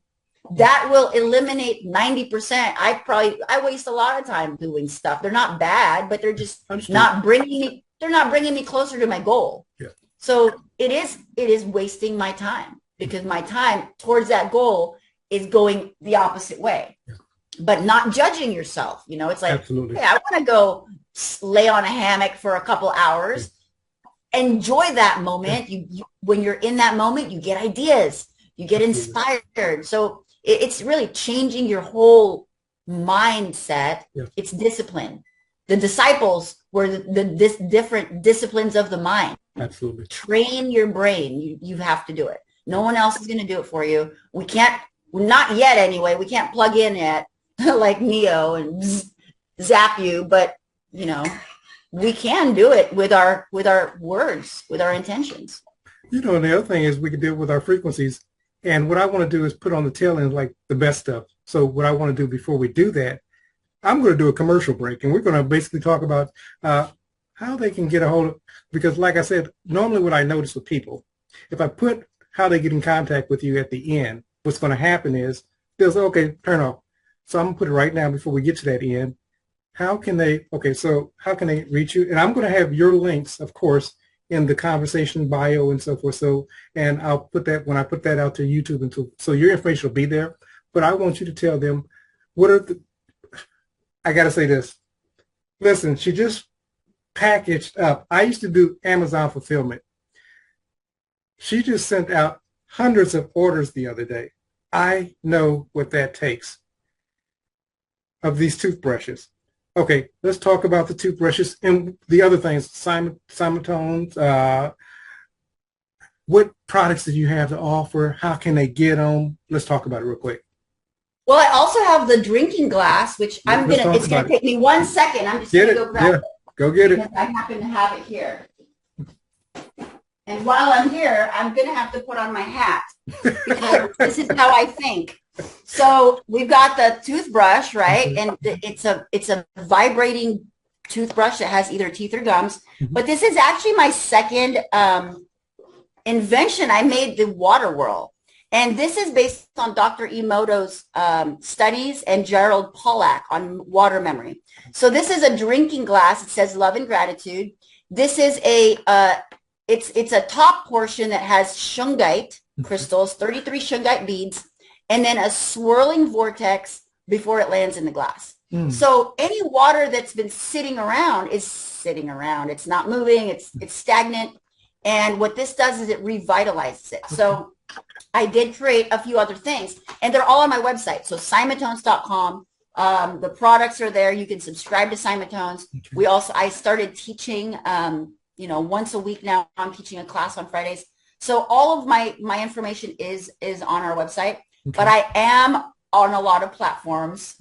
That will eliminate 90%. I waste a lot of time doing stuff. They're not bad, but they're just not bringing me closer to my goal. Yeah. So it is wasting my time, because my time towards that goal is going the opposite way. Yeah. But not judging yourself. It's like, absolutely. Hey, I want to go lay on a hammock for a couple hours. Yeah. Enjoy that moment. You when you're in that moment, you get ideas, you get inspired. So it's really changing your whole mindset. Yeah. It's discipline. The disciples were the different disciplines of the mind. Absolutely. Train your brain. You have to do it. No one else is going to do it for you. We can't, not yet anyway. We can't plug in yet like Neo and zap you, but we can do it with our words, with our intentions. And the other thing is we can do it with our frequencies. And what I want to do is put on the tail end like the best stuff. So what I want to do before we do that, I'm going to do a commercial break, and we're going to basically talk about how they can get a hold of, because like I said, normally what I notice with people, if I put how they get in contact with you at the end, what's going to happen is they'll say, okay, turn off. So I'm going to put it right now before we get to that end. How can they reach you? And I'm going to have your links, of course, in the conversation bio and so forth. So, and I'll put that, when I put that out to YouTube, so your information will be there. But I want you to tell them, I got to say this. Listen, she just packaged up. I used to do Amazon fulfillment. She just sent out hundreds of orders the other day. I know what that takes of these toothbrushes. Okay, let's talk about the toothbrushes and the other things, CymaTones. What products do you have to offer? How can they get them? Let's talk about it real quick. Well, I also have the drinking glass, which it's gonna take me 1 second. I'm just gonna go grab it. Go get it. I happen to have it here. And while I'm here, I'm going to have to put on my hat because this is how I think. So we've got the toothbrush, right? And it's a vibrating toothbrush that has either teeth or gums. But this is actually my second invention. I made the water whirl. And this is based on Dr. Emoto's studies and Gerald Pollack on water memory. So this is a drinking glass. It says love and gratitude. This is it's a top portion that has shungite crystals, 33 shungite beads, and then a swirling vortex before it lands in the glass. So any water that's been sitting around is sitting around. It's not moving. It's stagnant. And what this does is it revitalizes it. So I did create a few other things, and they're all on my website. So CymaTones.com. The products are there. You can subscribe to CymaTones. I started teaching, once a week now. I'm teaching a class on Fridays. So all of my information is on our website, but I am on a lot of platforms,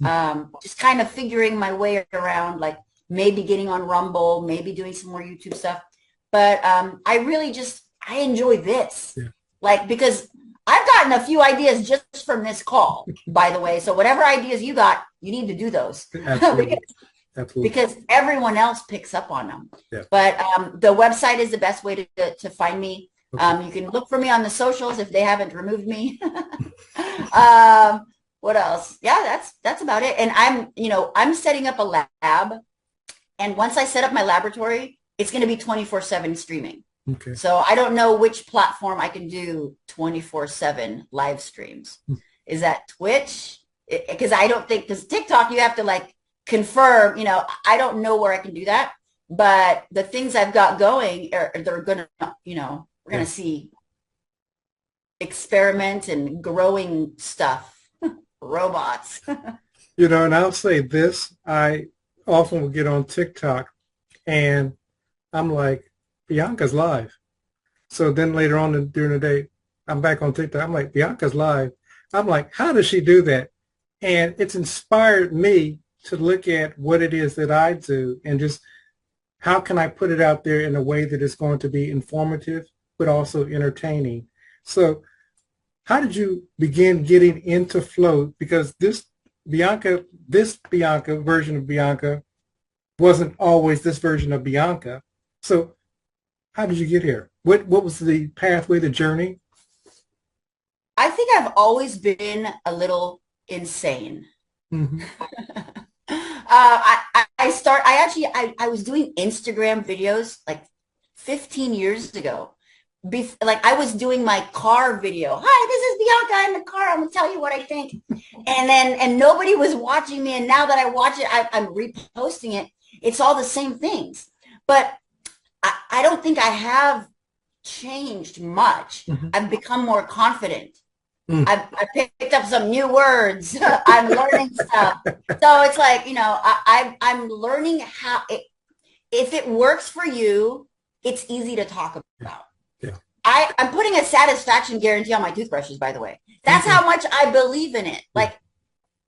just kind of figuring my way around, like maybe getting on Rumble, maybe doing some more YouTube stuff. But I enjoy this, because I've gotten a few ideas just from this call, by the way. So whatever ideas you got, you need to do those. Absolutely. Because everyone else picks up on them. But the website is the best way to find me. You can look for me on the socials if they haven't removed me. What else? Yeah, that's about it. And I'm setting up a lab. And once I set up my laboratory, it's going to be 24/7 streaming. So I don't know which platform I can do 24/7 live streams. Is that Twitch? Because TikTok, you have to confirm, I don't know where I can do that, but the things I've got going they're going to, we're going to see experiment and growing stuff, robots. And I'll say this, I often will get on TikTok and I'm like, Bianca's live. So then later on during the day, I'm back on TikTok. I'm like, Bianca's live. I'm like, how does she do that? And it's inspired me to look at what it is that I do and just how can I put it out there in a way that is going to be informative, but also entertaining. So how did you begin getting into flow? Because this Bianca version of Bianca wasn't always this version of Bianca. So how did you get here? What was the pathway, the journey? I think I've always been a little insane. I was doing Instagram videos like 15 years ago. I was doing my car video. Hi, this is Bianca. I'm in the car. I'm gonna tell you what I think. And nobody was watching me. And now that I watch it, I'm reposting it. It's all the same things. But I don't think I have changed much. I've become more confident. I picked up some new words. I'm learning stuff. So it's like, I'm learning how, if it works for you, it's easy to talk about. I'm putting a satisfaction guarantee on my toothbrushes, by the way. That's how much I believe in it.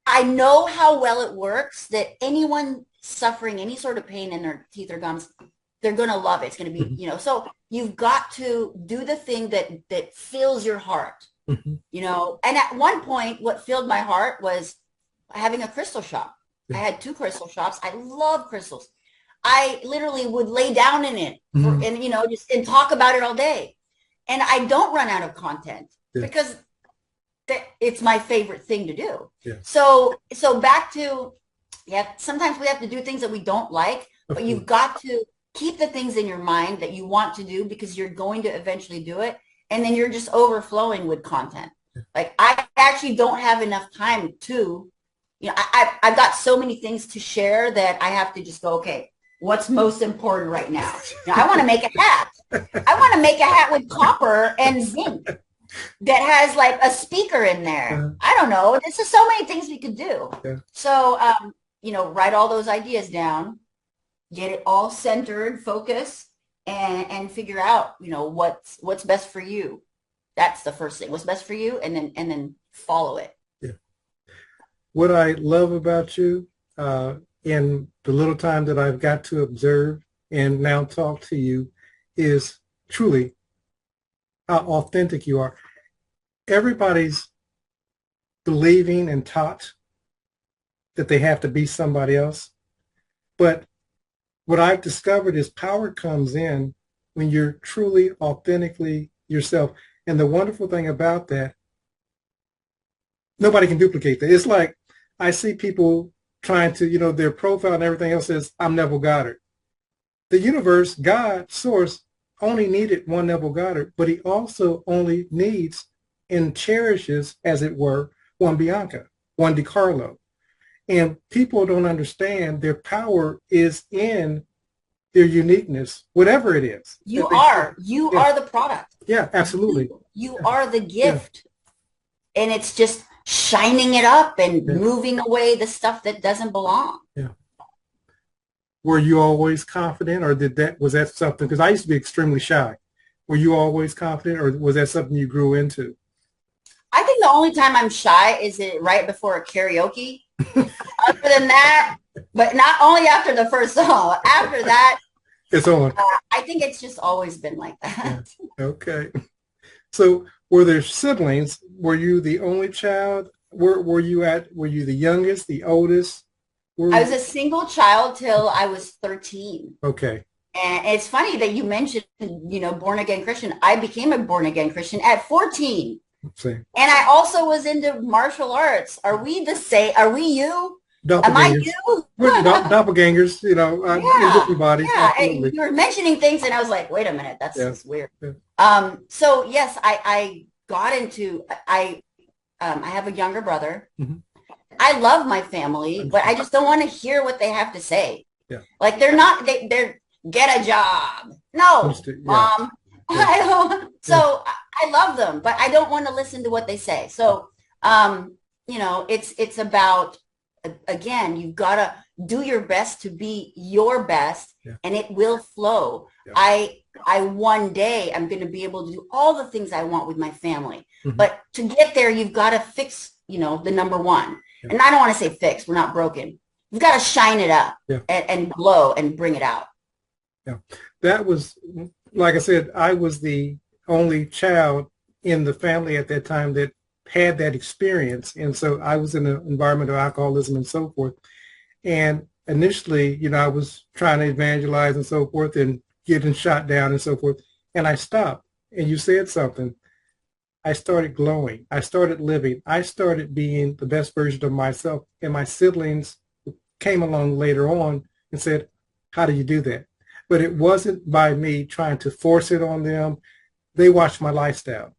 I know how well it works, that anyone suffering any sort of pain in their teeth or gums, they're going to love it. It's going to be, so you've got to do the thing that fills your heart. And at one point, what filled my heart was having a crystal shop. I had 2 crystal shops. I love crystals. I literally would lay down in it and talk about it all day. And I don't run out of content because it's my favorite thing to do. So back to, sometimes we have to do things that we don't like, but you've got to keep the things in your mind that you want to do because you're going to eventually do it. And then you're just overflowing with content. I actually don't have enough time to you know, I've got so many things to share that I have to just go, okay, what's most important right now? You know, I want to make a hat. I want to make a hat with copper and zinc that has like a speaker in there. I don't know. There's just so many things we could do. So, you know, write all those ideas down, get it all centered, focus, and figure out, you know, what's best for you. That's the first thing. What's best for you, and then follow it. Yeah. What I love about you, in the little time that I've got to observe and now talk to you, is truly how authentic you are. Everybody's believing and taught that they have to be somebody else. But what I've discovered is power comes in when you're truly, authentically yourself. And the wonderful thing about that, nobody can duplicate that. It's like I see people trying to, you know, their profile and everything else says, I'm Neville Goddard. The universe, God, source, only needed one Neville Goddard, but he also only needs and cherishes, as it were, one Bianca, one DeCarlo. And people don't understand their power is in their uniqueness, whatever it is. You are the product. Yeah, absolutely. You are the gift. Yeah. And it's just shining it up and moving away the stuff that doesn't belong. Yeah. Were you always confident, or was that something, because I used to be extremely shy. Were you always confident, or was that something you grew into? I think the only time I'm shy is right before a karaoke. Other than that, but not only after the first song. After that, it's on. I think it's just always been like that. Yeah. Okay. So were there siblings? Were you the only child? Were you the youngest, the oldest? I was a single child till I was 13. Okay. And it's funny that you mentioned, you know, born again Christian. I became a born again Christian at 14. Same. And I also was into martial arts. Are we the same? Are we you? Am I you? We're doppelgangers, you know, in different bodies. Yeah, and you were mentioning things, and I was like, wait a minute, that's weird. Yeah. So yes, I got into. I have a younger brother. Mm-hmm. I love my family, but I just don't want to hear what they have to say. Yeah. Like they're get a job. No, Mom. Yeah. I don't. So I love them, but I don't want to listen to what they say. So, you know, it's about, again, you've got to do your best to be your best, and it will flow. Yeah. I one day I'm going to be able to do all the things I want with my family, but to get there, you've got to fix, you know, the number one. Yeah. And I don't want to say fix. We're not broken. You've got to shine it up and glow and bring it out. Yeah, that was, like I said, I was the only child in the family at that time that had that experience. And so I was in an environment of alcoholism and so forth. And initially, you know, I was trying to evangelize and so forth and getting shot down and so forth. And I stopped. And you said something. I started glowing. I started living. I started being the best version of myself. And my siblings came along later on and said, how do you do that? But it wasn't by me trying to force it on them. They watched my lifestyle.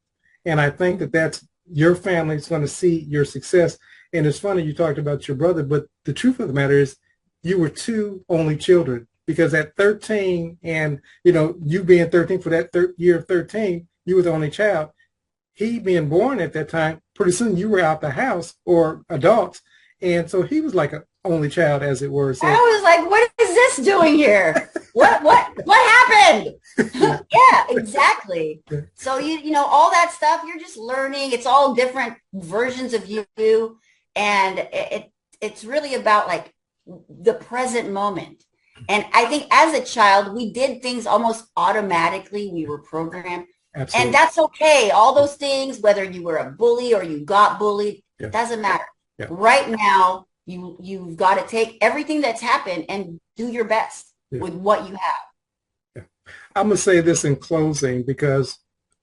And I think that's your family's going to see your success. And it's funny you talked about your brother, but the truth of the matter is you were two only children, because at 13, and, you know, you being 13 for that year of 13, you were the only child. He being born at that time, pretty soon you were out the house, or adults. And so he was like an only child, as it were. So I was like, what is this doing here? What happened? Yeah, exactly. So you know, all that stuff, you're just learning. It's all different versions of you. And it's really about like the present moment. And I think as a child, we did things almost automatically. We were programmed. Absolutely. And that's okay. All those things, whether you were a bully or you got bullied, it doesn't matter. Yeah. Right now, you've got to take everything that's happened and do your best with what you have. Yeah. I'm going to say this in closing, because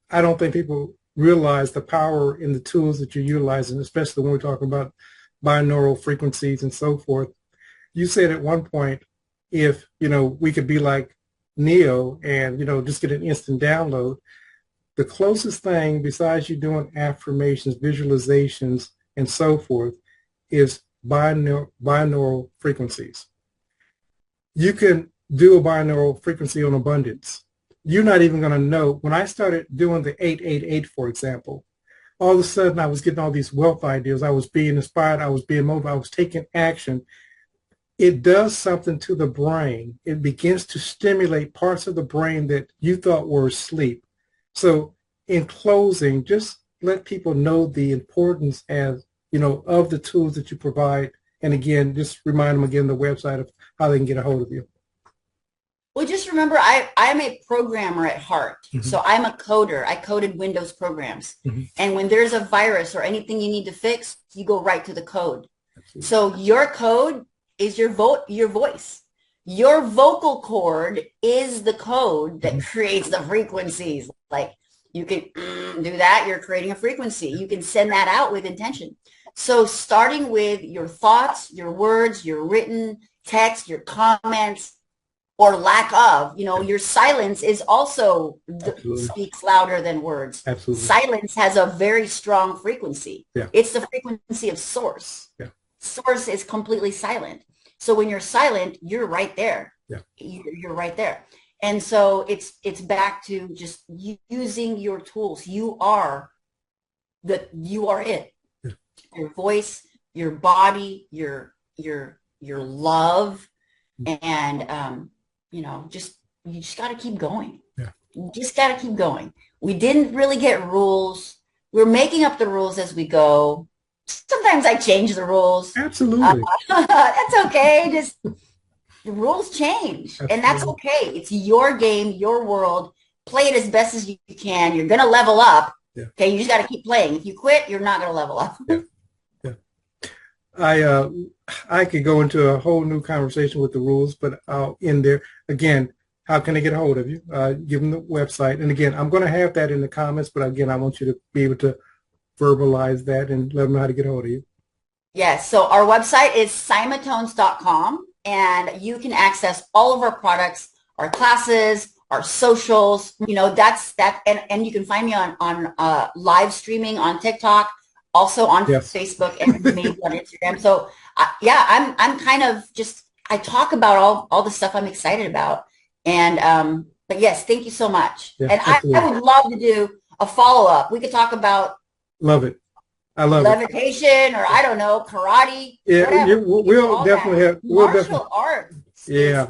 I don't think people realize the power in the tools that you're utilizing, especially when we're talking about binaural frequencies and so forth. You said at one point, if, you know, we could be like Neo and, you know, just get an instant download. The closest thing, besides you doing affirmations, visualizations, and so forth, is binaural frequencies. You can do a binaural frequency on abundance. You're not even going to know. When I started doing the 888, for example, all of a sudden I was getting all these wealth ideas. I was being inspired. I was being motivated. I was taking action. It does something to the brain. It begins to stimulate parts of the brain that you thought were asleep. So in closing, just let people know the importance of the tools that you provide. And again, just remind them again the website of how they can get a hold of you. Well, just remember, I'm a programmer at heart. Mm-hmm. So I'm a coder. I coded Windows programs. Mm-hmm. And when there's a virus or anything you need to fix, you go right to the code. Absolutely. So your code is your voice. Your vocal cord is the code that creates the frequencies. Like you can do that. You're creating a frequency. You can send that out with intention. So starting with your thoughts, your words, your written text, your comments, or lack of, your silence is also speaks louder than words. Absolutely. Silence has a very strong frequency. Yeah. It's the frequency of source. Yeah. Source is completely silent. So when you're silent, you're right there. Yeah. You're right there. And so it's back to just using your tools. You are it. Yeah. Your voice, your body, your love, and you just got to keep going. Yeah. You just got to keep going. We didn't really get rules. We're making up the rules as we go. Sometimes I change the rules. Absolutely. That's okay. Just the rules change. Absolutely. And that's okay. It's your game, your world. Play it as best as you can. You're going to level up. Yeah. Okay. You just got to keep playing. If you quit, you're not going to level up. Yeah. I could go into a whole new conversation with the rules, but I'll end there. Again, how can I get a hold of you? Give them the website. And again, I'm going to have that in the comments, but again, I want you to be able to verbalize that and let them know how to get a hold of you. Yes. So our website is CymaTones.com, and you can access all of our products, our classes, our socials. That's that. And you can find me on live streaming on TikTok, also on Facebook, and maybe on Instagram. So I'm kind of I talk about all the stuff I'm excited about. And, but yes, thank you so much. Yeah, and I would love to do a follow-up. We could talk about. Love it. I love levitation, or I don't know, karate. Yeah. We'll definitely have martial arts. Yeah.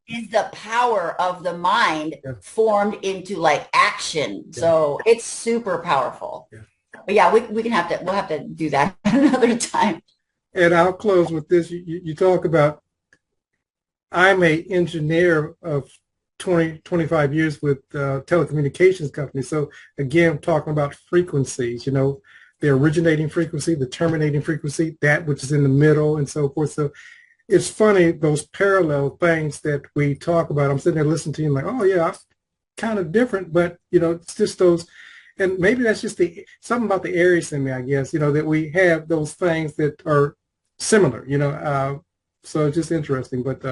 Is the power of the mind formed into like action. Yeah. So it's super powerful. Yeah. But yeah, we'll have to do that another time. And I'll close with this. You talk about, I'm an engineer of 25 years with telecommunications companies. So again, talking about frequencies, the originating frequency, the terminating frequency, that which is in the middle and so forth. So it's funny, those parallel things that we talk about. I'm sitting there listening to you like, oh yeah, kind of different, but it's just those. And maybe that's just something about the Aries in me, I guess, that we have those things that are similar, so it's just interesting. But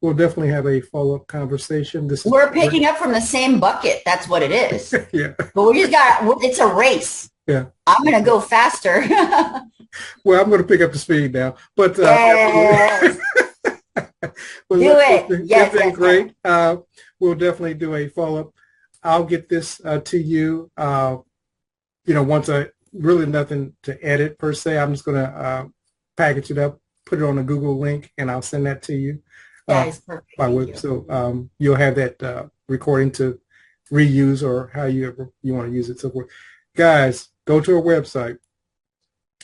we'll definitely have a follow-up conversation. We're picking up from the same bucket. That's what it is. Yeah. But it's a race. Yeah. I'm going to go faster. Well, I'm going to pick up the speed now. But yes. well, do it. Yes, yes, great. We'll definitely do a follow-up. I'll get this to you, once really nothing to edit per se. I'm just going to package it up, put it on a Google link, and I'll send that to you. That is perfect. By web. So you'll have that recording to reuse or however you want to use it. So forth. Guys, go to our website,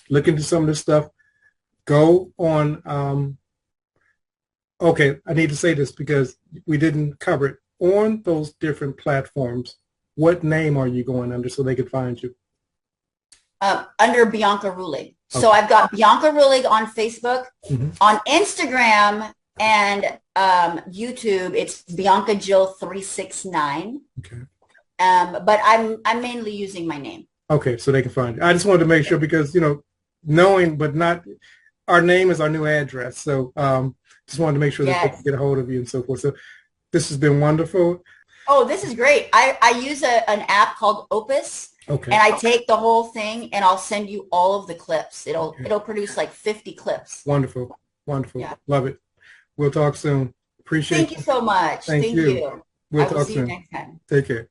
look into some of this stuff. Go on. Okay, I need to say this because we didn't cover it. On those different platforms, what name are you going under so they can find you? Under Bianca Ruehlig. Okay. So I've got Bianca Ruehlig on Facebook, on Instagram, and YouTube. It's Bianca Jill 369. Okay. But I'm mainly using my name. Okay, so they can find you. I just wanted to make sure because knowing but not, our name is our new address. So just wanted to make sure that they can get a hold of you and so forth. So this has been wonderful. Oh, this is great. I use an app called Opus. Okay. And I take the whole thing and I'll send you all of the clips. It'll produce like 50 clips. Wonderful. Wonderful. Yeah. Love it. We'll talk soon. Appreciate Thank you so much. Thank Thank you. you. We'll I will talk see soon. you next time. Take care.